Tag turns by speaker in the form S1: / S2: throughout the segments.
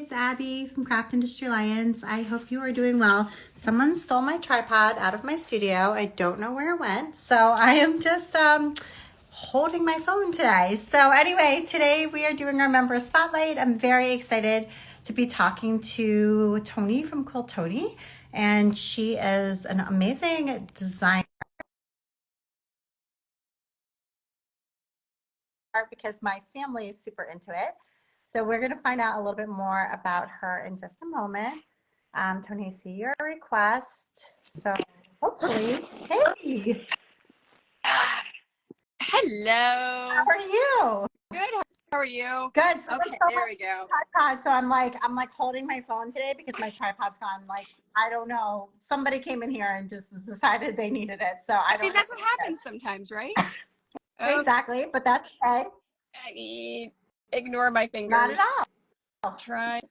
S1: it's Abby from Craft Industry Alliance. I hope you are doing well. Someone stole my tripod out of my studio. I don't know where it went, so I am just holding my phone today. So anyway, today we are doing our member spotlight. I'm very excited to be talking to Toni from Quiltoni, and she is an amazing designer because my family is super into it. So we're going to find out a little bit more about her in just a moment. Toni, I see your request. So hopefully, hey,
S2: Hello.
S1: how are you?
S2: Good. How are you?
S1: Good. So
S2: Okay, there we go.
S1: tripod. So I'm like holding my phone today because my tripod's gone. Like, I don't know. Somebody came in here and just decided they needed it. So I don't know.
S2: That's what happens sometimes, right?
S1: Exactly, but that's okay.
S2: I need ignore my fingers.
S1: Not at all.
S2: Trying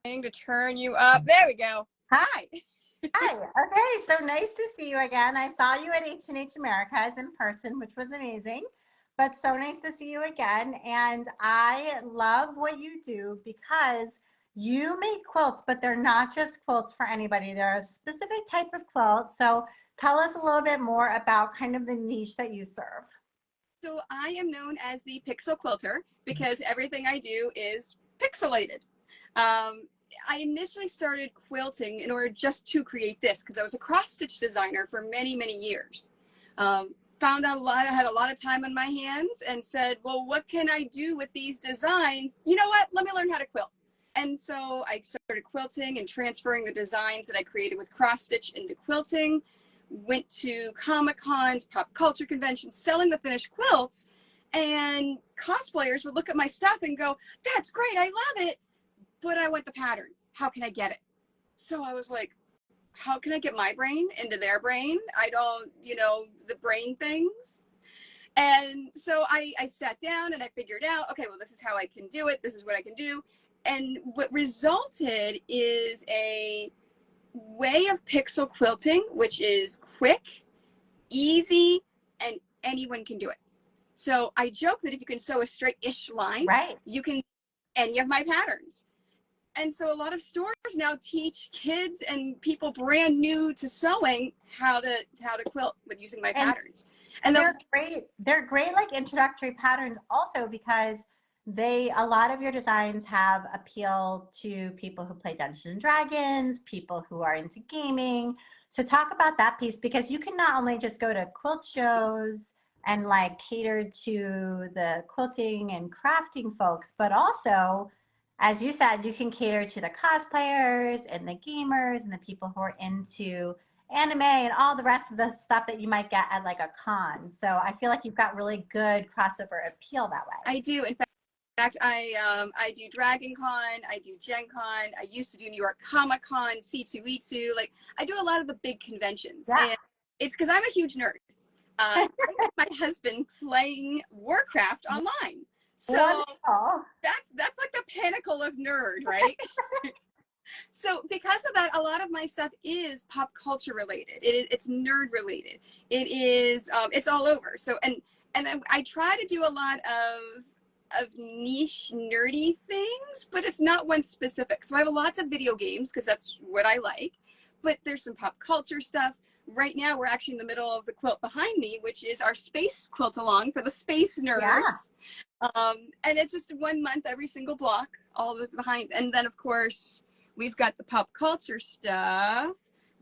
S2: to turn you up. There we go. Hi.
S1: Hi. Okay, so nice to see you again. I saw you at H&H Americas in person, which was amazing. But so nice to see you again. And I love what you do because you make quilts, but they're not just quilts for anybody. They're a specific type of quilt. So tell us a little bit more about kind of the niche that you serve.
S2: So I am known as the pixel quilter because everything I do is pixelated. I initially started quilting in order just to create this because I was a cross-stitch designer for many, many years. Found out I had a lot of time on my hands and said, well, what can I do with these designs? You know what? Let me learn how to quilt. And so I started quilting and transferring the designs that I created with cross-stitch into quilting. Went to Comic-Cons, pop culture conventions, selling the finished quilts, and cosplayers would look at my stuff and go, that's great, I love it, but I want the pattern. How can I get it? So I was like, how can I get my brain into their brain? I don't, the brain things. And so I sat down and I figured out, okay, well, this is how I can do it. This is what I can do. And what resulted is a way of pixel quilting, which is quick, easy, and anyone can do it. So I joke that if you can sew a straight-ish line,
S1: right,
S2: you can any of my patterns. And so a lot of stores now teach kids and people brand new to sewing how to quilt with using my patterns.
S1: And they're great. They're great like introductory patterns also because a lot of your designs have appeal to people who play Dungeons and Dragons, people who are into gaming. So talk about that piece because you can not only just go to quilt shows and like cater to the quilting and crafting folks, but also, as you said, you can cater to the cosplayers and the gamers and the people who are into anime and all the rest of the stuff that you might get at like a con. So I feel like you've got really good crossover appeal that way.
S2: I do. In fact, I do Dragon Con, I do Gen Con, I used to do New York Comic Con, C2E2. Like I do a lot of the big conventions.
S1: Yeah.
S2: And it's because I'm a huge nerd. I met my husband playing Warcraft online. So that's like the pinnacle of nerd, right? So because of that, a lot of my stuff is pop culture related. It's nerd related. It's all over. So and I try to do a lot of niche nerdy things, but it's not one specific. So I have lots of video games because that's what I like, but there's some pop culture stuff. Right now, we're actually in the middle of the quilt behind me, which is our space quilt along for the space nerds. Yeah. And it's just 1 month every single block, all the behind. And then, of course, we've got the pop culture stuff.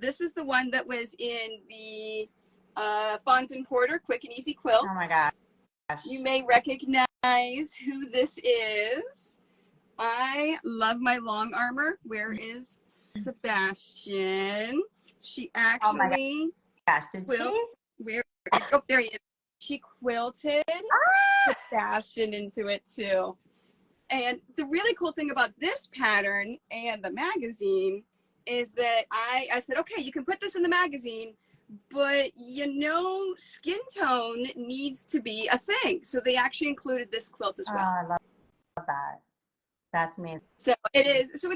S2: This is the one that was in the Fons and Porter Quick and Easy Quilts.
S1: Oh, my gosh.
S2: You may recognize who this is. I love my long armor. Where is Sebastian? She actually there he is. She quilted Sebastian into it too. And the really cool thing about this pattern and the magazine is that I said, okay, you can put this in the magazine, but skin tone needs to be a thing. So they actually included this quilt as well.
S1: I love that. That's amazing.
S2: So it is. So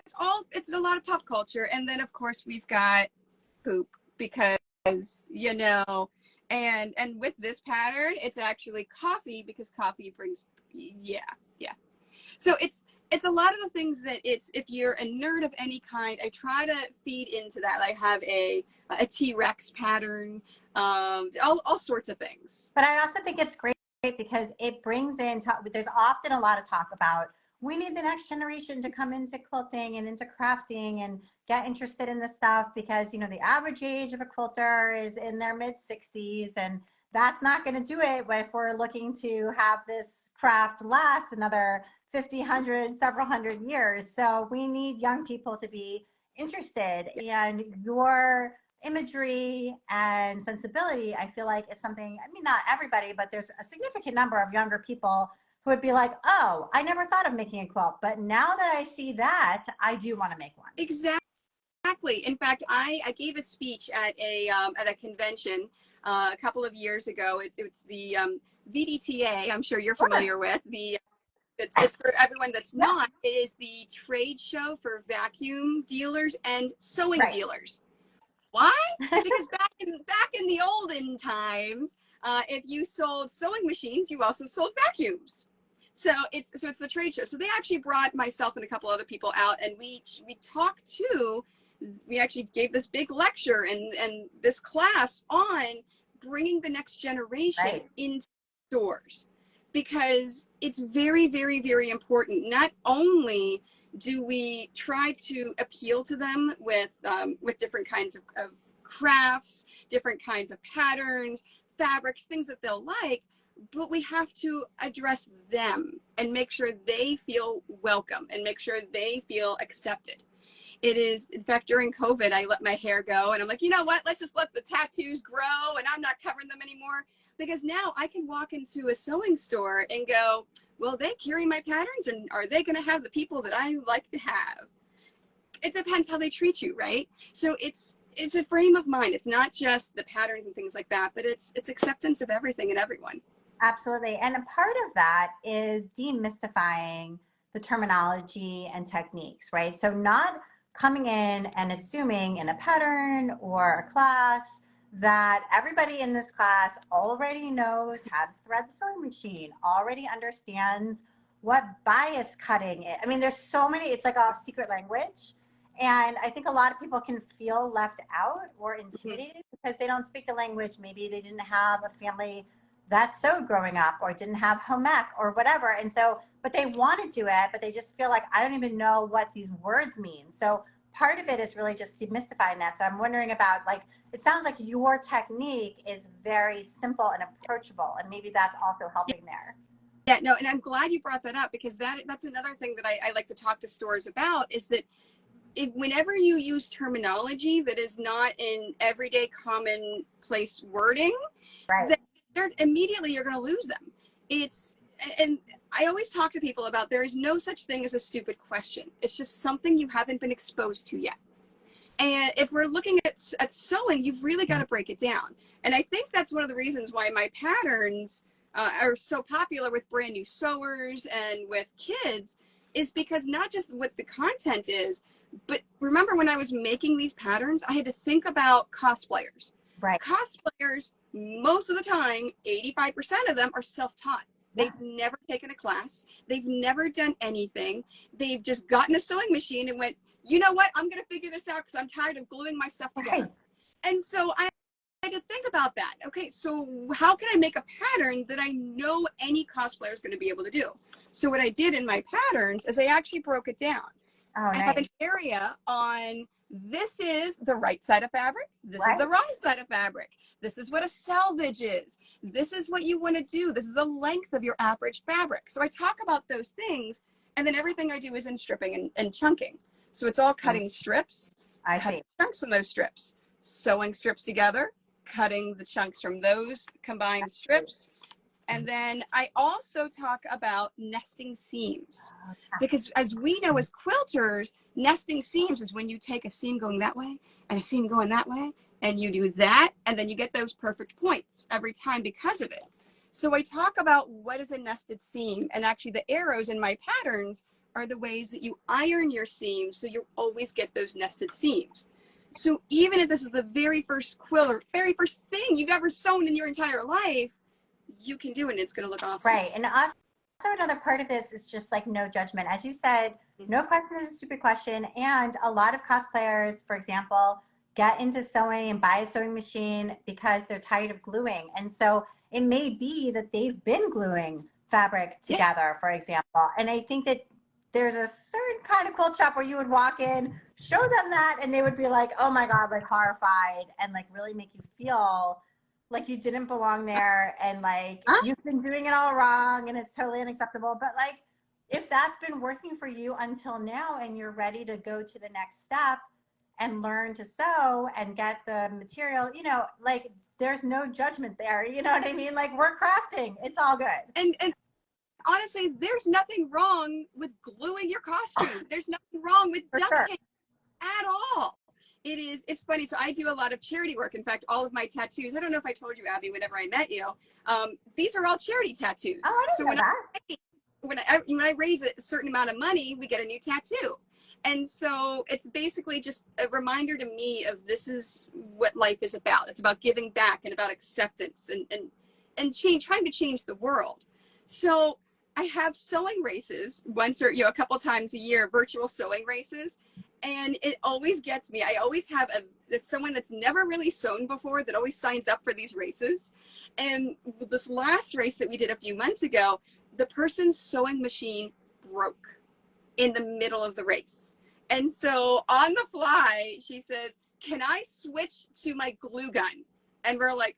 S2: it's a lot of pop culture. And then of course we've got poop because, and with this pattern, it's actually coffee because coffee brings, yeah. So it's a lot of the things that if you're a nerd of any kind, I try to feed into that. I have a T-Rex pattern, all sorts of things.
S1: But I also think it's great because it brings in, there's often a lot of talk about we need the next generation to come into quilting and into crafting and get interested in this stuff because, you know, the average age of a quilter is in their mid 60s, and that's not going to do it if we're looking to have this craft last another 50, 100, several hundred years. So we need young people to be interested, and your imagery and sensibility, I feel like, is something, I mean, not everybody, but there's a significant number of younger people who would be like, oh, I never thought of making a quilt, but now that I see that, I do want to make one.
S2: Exactly. In fact, I gave a speech at a convention a couple of years ago. It's the VDTA. I'm sure you're familiar with the. It's for everyone that's not. It is the trade show for vacuum dealers and sewing dealers. Why? Because back in the olden times, if you sold sewing machines, you also sold vacuums. So it's the trade show. So they actually brought myself and a couple other people out, and we actually gave this big lecture and this class on bringing the next generation into stores, because it's very, very, very important. Not only do we try to appeal to them with different kinds of crafts, different kinds of patterns, fabrics, things that they'll like, but we have to address them and make sure they feel welcome and make sure they feel accepted. It is, in fact, during COVID, I let my hair go and I'm like, you know what, let's just let the tattoos grow, and I'm not covering them anymore, because now I can walk into a sewing store and go, will they carry my patterns, and are they going to have the people that I like to have? It depends how they treat you, right? So it's a frame of mind. It's not just the patterns and things like that, but it's acceptance of everything and everyone.
S1: Absolutely. And a part of that is demystifying the terminology and techniques, right? So not coming in and assuming in a pattern or a class that everybody in this class already knows how to thread the sewing machine, already understands what bias cutting is. I mean, there's so many, it's like a secret language. And I think a lot of people can feel left out or intimidated because they don't speak the language. Maybe they didn't have a family that sewed growing up, or didn't have home ec or whatever. And so, but they want to do it, but they just feel like, I don't even know what these words mean. So part of it is really just demystifying that. So I'm wondering about, like, it sounds like your technique is very simple and approachable, and maybe that's also helping there.
S2: Yeah, no, and I'm glad you brought that up, because that's another thing that I like to talk to stores about, is that whenever you use terminology that is not in everyday commonplace wording, then immediately you're going to lose them. And I always talk to people about, there is no such thing as a stupid question. It's just something you haven't been exposed to yet. And if we're looking at sewing, you've really got to break it down. And I think that's one of the reasons why my patterns are so popular with brand new sewers and with kids, is because not just what the content is, but remember, when I was making these patterns, I had to think about cosplayers.
S1: Right.
S2: Cosplayers, most of the time, 85% of them are self-taught. They've never taken a class. They've never done anything. They've just gotten a sewing machine and went, you know what, I'm going to figure this out because I'm tired of gluing my stuff together. Right. And so I had to think about that. Okay, so how can I make a pattern that I know any cosplayer is going to be able to do? So what I did in my patterns is I actually broke it down. I have an area on, this is the right side of fabric. This is the wrong side of fabric. This is what a selvage is. This is what you want to do. This is the length of your average fabric. So I talk about those things, and then everything I do is in stripping and chunking. So it's all cutting strips, cutting chunks from those strips, sewing strips together, cutting the chunks from those combined strips. And then I also talk about nesting seams, because as we know as quilters, nesting seams is when you take a seam going that way and a seam going that way, and you do that, and then you get those perfect points every time because of it. So I talk about what is a nested seam, and actually the arrows in my patterns are the ways that you iron your seams, so you always get those nested seams. So even if this is the very first quilt or very first thing you've ever sewn in your entire life, you can do it and it's going to look awesome.
S1: Right. And us another part of this is just like no judgment. As you said, no question is a stupid question. And a lot of cosplayers, for example, get into sewing and buy a sewing machine because they're tired of gluing. And so it may be that they've been gluing fabric together, for example. And I think that there's a certain kind of quilt shop where you would walk in, show them that, and they would be like, oh my God, like horrified, and like really make you feel like you didn't belong there, and like you've been doing it all wrong and it's totally unacceptable. But like, if that's been working for you until now and you're ready to go to the next step and learn to sew and get the material, you know, like there's no judgment there. You know what I mean? Like, we're crafting. It's all good.
S2: And honestly, there's nothing wrong with gluing your costume. There's nothing wrong with duct tape at all. It's funny. So I do a lot of charity work. In fact, all of my tattoos, I don't know if I told you, Abby, whenever I met you, these are all charity tattoos.
S1: Oh, I didn't know that.
S2: When I raise a certain amount of money, we get a new tattoo. And so it's basically just a reminder to me of this is what life is about. It's about giving back and about acceptance and trying to change the world. So I have sewing races once or, a couple times a year, virtual sewing races. And it always gets me. I always have someone that's never really sewn before that always signs up for these races. And this last race that we did a few months ago, the person's sewing machine broke in the middle of the race. And so on the fly, she says, can I switch to my glue gun? And we're like,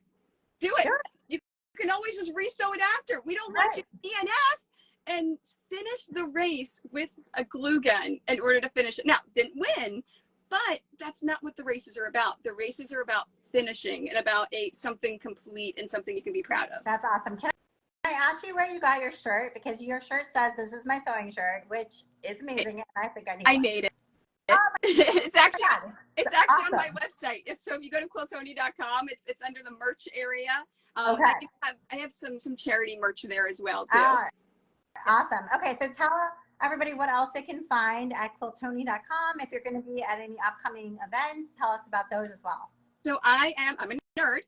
S2: do it. Sure. You can always just re-sew it after. We don't want you to DNF. And finish the race with a glue gun in order to finish it. Now, didn't win, but that's not what the races are about. The races are about finishing and about something complete and something you can be proud of.
S1: That's awesome. Can I ask you where you got your shirt? Because your shirt says, this is my sewing shirt, which is amazing. And I think I
S2: made it. It's actually
S1: awesome.
S2: on my website. So if you go to quiltoni.com, it's under the merch area.
S1: Okay.
S2: I have some charity merch there as well too.
S1: Awesome. Okay, so tell everybody what else they can find at quiltoni.com. If you're going to be at any upcoming events, tell us about those as well. So
S2: I'm a nerd.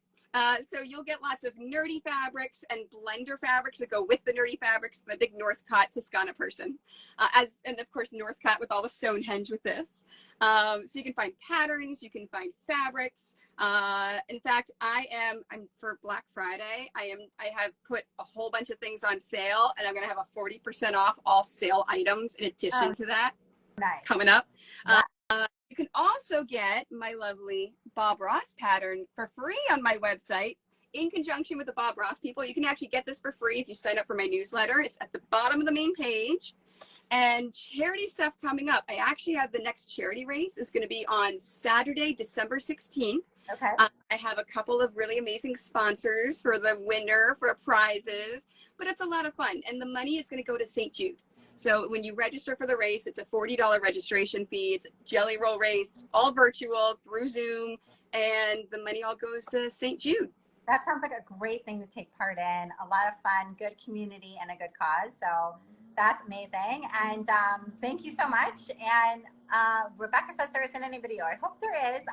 S2: So you'll get lots of nerdy fabrics and blender fabrics that go with the nerdy fabrics. I'm a big Northcott Toscana person, and of course Northcott with all the Stonehenge with this. So you can find patterns, you can find fabrics. In fact, I'm for Black Friday. I have put a whole bunch of things on sale, and I'm going to have a 40% off all sale items in addition to that coming up. You can also get my lovely Bob Ross pattern for free on my website in conjunction with the Bob Ross people. You can actually get this for free if you sign up for my newsletter. It's at the bottom of the main page. And charity stuff coming up. I actually have the next charity race is going to be on Saturday, December 16th.
S1: Okay.
S2: I have a couple of really amazing sponsors for the winner for prizes, but it's a lot of fun. And the money is going to go to St. Jude. So when you register for the race, it's a $40 registration fee. It's a jelly roll race, all virtual through Zoom, and the money all goes to St. Jude.
S1: That sounds like a great thing to take part in. A lot of fun, good community, and a good cause. So that's amazing. And thank you so much. And Rebecca says there isn't any video. I hope there is.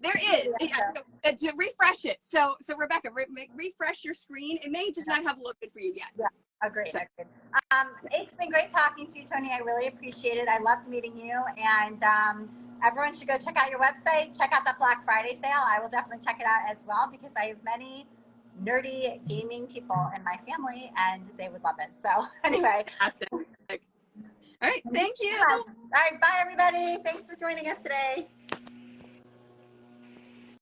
S2: There is. To refresh it. So Rebecca, refresh your screen. It may just not have loaded for you yet.
S1: Yeah. Agreed. It's been great talking to you, Toni. I really appreciate it. I loved meeting you. And everyone should go check out your website. Check out that Black Friday sale. I will definitely check it out as well because I have many nerdy gaming people in my family and they would love it. So anyway.
S2: Fantastic. All right. Thank you.
S1: All right. Bye, everybody. Thanks for joining us today.